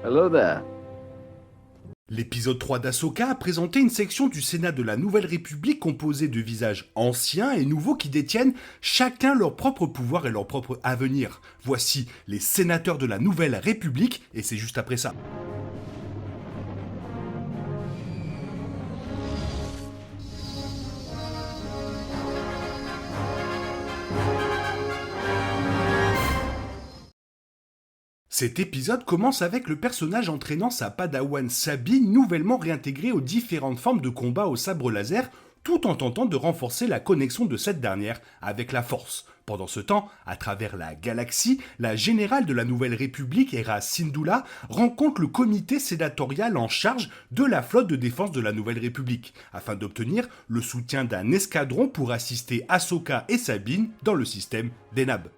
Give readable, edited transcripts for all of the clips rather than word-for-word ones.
Hello there. L'épisode 3 d'Ahsoka a présenté une section du Sénat de la Nouvelle République composée de visages anciens et nouveaux qui détiennent chacun leur propre pouvoir et leur propre avenir. Voici les sénateurs de la Nouvelle République et c'est juste après ça. Cet épisode commence avec le personnage entraînant sa padawan Sabine nouvellement réintégrée aux différentes formes de combat au sabre laser tout en tentant de renforcer la connexion de cette dernière avec la Force. Pendant ce temps, à travers la galaxie, la générale de la Nouvelle République, Hera Syndulla, rencontre le comité sénatorial en charge de la flotte de défense de la Nouvelle République, afin d'obtenir le soutien d'un escadron pour assister Ahsoka et Sabine dans le système d'Enab.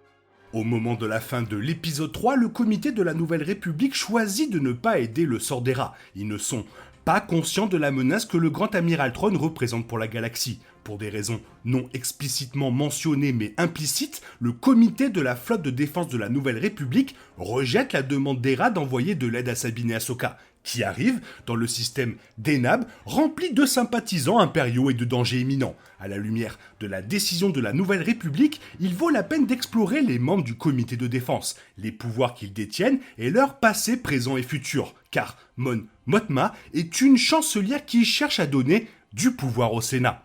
Au moment de la fin de l'épisode 3, le comité de la Nouvelle République choisit de ne pas aider le Sort d'Hera. Ils ne sont pas conscients de la menace que le Grand Amiral Thrawn représente pour la galaxie. Pour des raisons non explicitement mentionnées mais implicites, le comité de la flotte de défense de la Nouvelle République rejette la demande d'Hera d'envoyer de l'aide à Sabine et Ahsoka, qui arrivent dans le système d'Enab rempli de sympathisants impériaux et de dangers imminents. À la lumière de la décision de la Nouvelle République, il vaut la peine d'explorer les membres du comité de défense, les pouvoirs qu'ils détiennent et leur passé, présent et futur, car Mon Mothma est une chancelière qui cherche à donner du pouvoir au Sénat.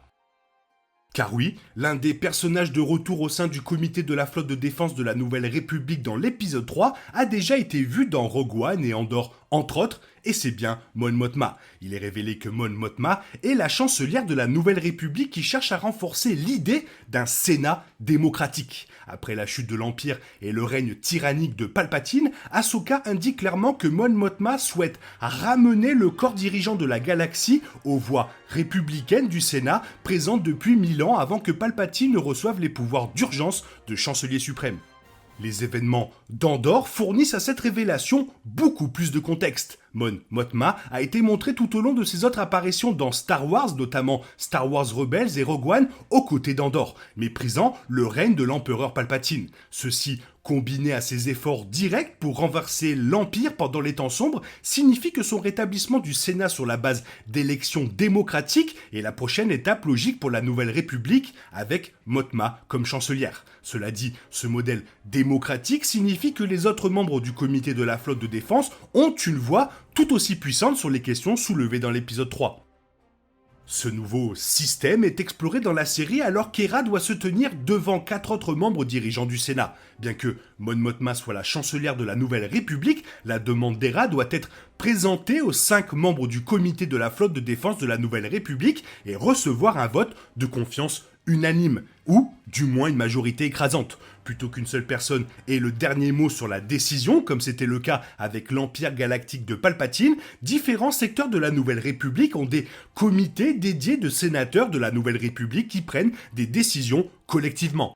Car oui, l'un des personnages de retour au sein du comité de la flotte de défense de la Nouvelle République dans l'épisode 3 a déjà été vu dans Rogue One et Andor, entre autres, et c'est bien Mon Mothma. Il est révélé que Mon Mothma est la chancelière de la Nouvelle République qui cherche à renforcer l'idée d'un Sénat démocratique. Après la chute de l'Empire et le règne tyrannique de Palpatine, Ahsoka indique clairement que Mon Mothma souhaite ramener le corps dirigeant de la galaxie aux voix républicaines du Sénat, présentes depuis 1000 ans avant que Palpatine ne reçoive les pouvoirs d'urgence de chancelier suprême. Les événements d'Andor fournissent à cette révélation beaucoup plus de contexte. Mon Mothma a été montré tout au long de ses autres apparitions dans Star Wars, notamment Star Wars Rebels et Rogue One, aux côtés d'Andor, méprisant le règne de l'empereur Palpatine. Ceci, combiné à ses efforts directs pour renverser l'Empire pendant les temps sombres, signifie que son rétablissement du Sénat sur la base d'élections démocratiques est la prochaine étape logique pour la Nouvelle République, avec Mothma comme chancelière. Cela dit, ce modèle démocratique signifie que les autres membres du comité de la flotte de défense ont une voix tout aussi puissante sur les questions soulevées dans l'épisode 3. Ce nouveau système est exploré dans la série alors qu'Hera doit se tenir devant 4 autres membres dirigeants du Sénat. Bien que Mon Mothma soit la chancelière de la Nouvelle République, la demande d'Hera doit être présentée aux 5 membres du comité de la flotte de défense de la Nouvelle République et recevoir un vote de confiance unanime, ou du moins une majorité écrasante. Plutôt qu'une seule personne ait le dernier mot sur la décision, comme c'était le cas avec l'Empire galactique de Palpatine, différents secteurs de la Nouvelle République ont des comités dédiés de sénateurs de la Nouvelle République qui prennent des décisions collectivement.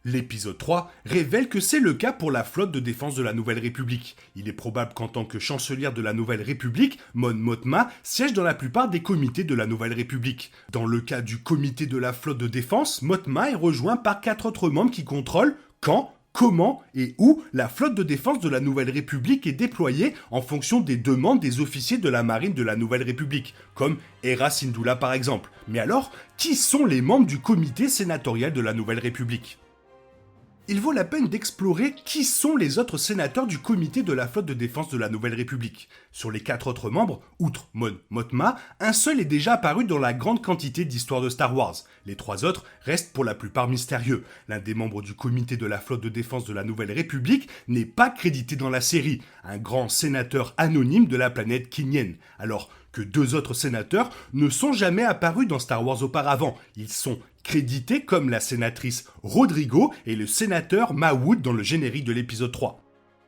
L'épisode 3 révèle que c'est le cas pour la flotte de défense de la Nouvelle République. Il est probable qu'en tant que chancelière de la Nouvelle République, Mon Mothma siège dans la plupart des comités de la Nouvelle République. Dans le cas du comité de la flotte de défense, Mothma est rejoint par 4 autres membres qui contrôlent quand, comment et où la flotte de défense de la Nouvelle République est déployée en fonction des demandes des officiers de la marine de la Nouvelle République, comme Hera Syndulla par exemple. Mais alors, qui sont les membres du comité sénatorial de la Nouvelle République ? Il vaut la peine d'explorer qui sont les autres sénateurs du comité de la flotte de défense de la Nouvelle République. Sur les 4 autres membres, outre Mon Mothma, un seul est déjà apparu dans la grande quantité d'histoires de Star Wars. Les 3 autres restent pour la plupart mystérieux. L'un des membres du comité de la flotte de défense de la Nouvelle République n'est pas crédité dans la série, un grand sénateur anonyme de la planète Kinyen. Alors que 2 autres sénateurs ne sont jamais apparus dans Star Wars auparavant. Ils sont crédités comme la sénatrice Rodrigo et le sénateur Mawood dans le générique de l'épisode 3.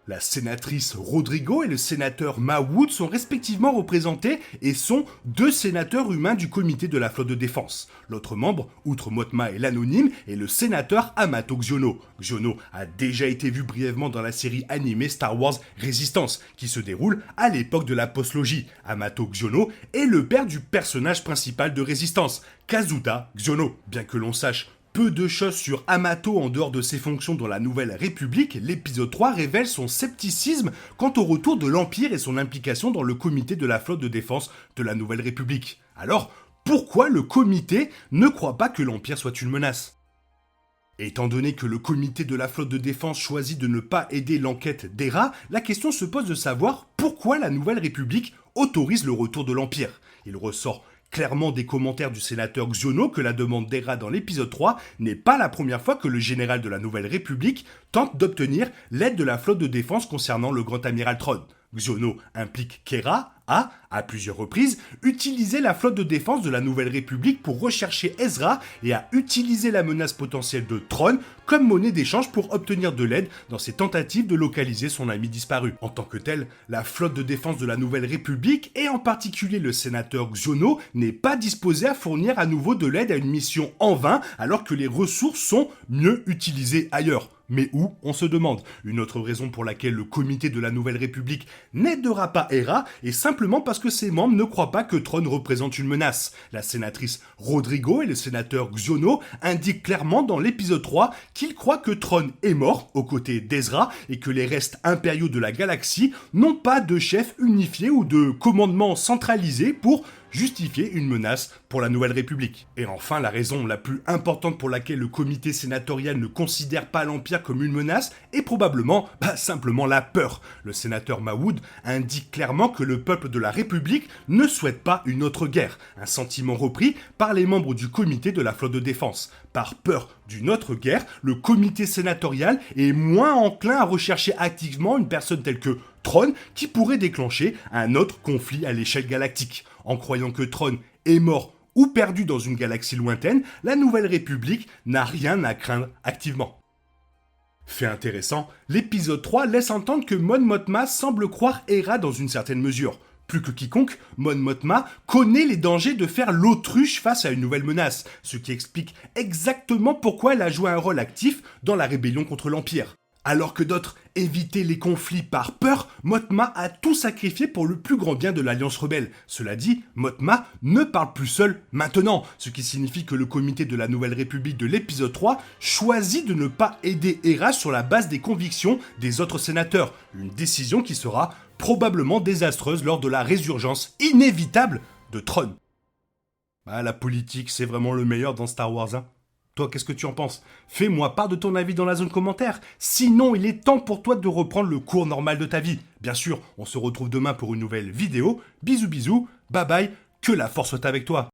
La sénatrice Rodrigo et le sénateur Mawood sont respectivement représentés et sont 2 sénateurs humains du comité de la flotte de défense. L'autre membre, outre Mothma et l'anonyme, est le sénateur Amato Xiono. Xiono a déjà été vu brièvement dans la série animée Star Wars Résistance, qui se déroule à l'époque de la postlogie. Amato Xiono est le père du personnage principal de Résistance, Kazuda Xiono. Bien que l'on sache peu de choses sur Amato en dehors de ses fonctions dans la Nouvelle République, l'épisode 3 révèle son scepticisme quant au retour de l'Empire et son implication dans le comité de la flotte de défense de la Nouvelle République. Alors, pourquoi le comité ne croit pas que l'Empire soit une menace ? Étant donné que le comité de la flotte de défense choisit de ne pas aider l'enquête d'Hera, la question se pose de savoir pourquoi la Nouvelle République autorise le retour de l'Empire. Il ressort clairement des commentaires du sénateur Xiono que la demande d'Hera dans l'épisode 3 n'est pas la première fois que le général de la Nouvelle République tente d'obtenir l'aide de la flotte de défense concernant le grand amiral Thrawn. Xiono implique qu'Hera a, à plusieurs reprises, utilisé la flotte de défense de la Nouvelle République pour rechercher Ezra et a utilisé la menace potentielle de Thrawn comme monnaie d'échange pour obtenir de l'aide dans ses tentatives de localiser son ami disparu. En tant que tel, la flotte de défense de la Nouvelle République, et en particulier le sénateur Xiono, n'est pas disposé à fournir à nouveau de l'aide à une mission en vain alors que les ressources sont mieux utilisées ailleurs. Mais où, on se demande. Une autre raison pour laquelle le comité de la Nouvelle République n'aidera pas Hera est simplement parce que ses membres ne croient pas que Thrawn représente une menace. La sénatrice Rodrigo et le sénateur Xiono indiquent clairement dans l'épisode 3 qu'ils croient que Thrawn est mort aux côtés d'Ezra et que les restes impériaux de la galaxie n'ont pas de chef unifié ou de commandement centralisé pour justifier une menace pour la Nouvelle République. Et enfin, la raison la plus importante pour laquelle le comité sénatorial ne considère pas l'Empire comme une menace est probablement, simplement la peur. Le sénateur Mawood indique clairement que le peuple de la République ne souhaite pas une autre guerre, un sentiment repris par les membres du comité de la flotte de défense. Par peur d'une autre guerre, le comité sénatorial est moins enclin à rechercher activement une personne telle que Thrawn qui pourrait déclencher un autre conflit à l'échelle galactique. En croyant que Thrawn est mort ou perdu dans une galaxie lointaine, la Nouvelle République n'a rien à craindre activement. Fait intéressant, l'épisode 3 laisse entendre que Mon Mothma semble croire Hera dans une certaine mesure. Plus que quiconque, Mon Mothma connaît les dangers de faire l'autruche face à une nouvelle menace, ce qui explique exactement pourquoi elle a joué un rôle actif dans la rébellion contre l'Empire. Alors que d'autres évitaient les conflits par peur, Mothma a tout sacrifié pour le plus grand bien de l'Alliance rebelle. Cela dit, Mothma ne parle plus seule maintenant, ce qui signifie que le comité de la Nouvelle République de l'épisode 3 choisit de ne pas aider Hera sur la base des convictions des autres sénateurs, une décision qui sera probablement désastreuse lors de la résurgence inévitable de Thrawn. La politique, c'est vraiment le meilleur dans Star Wars, hein. Toi, qu'est-ce que tu en penses ? Fais-moi part de ton avis dans la zone commentaire. Sinon, il est temps pour toi de reprendre le cours normal de ta vie. Bien sûr, on se retrouve demain pour une nouvelle vidéo. Bisous bisous, bye bye, que la force soit avec toi.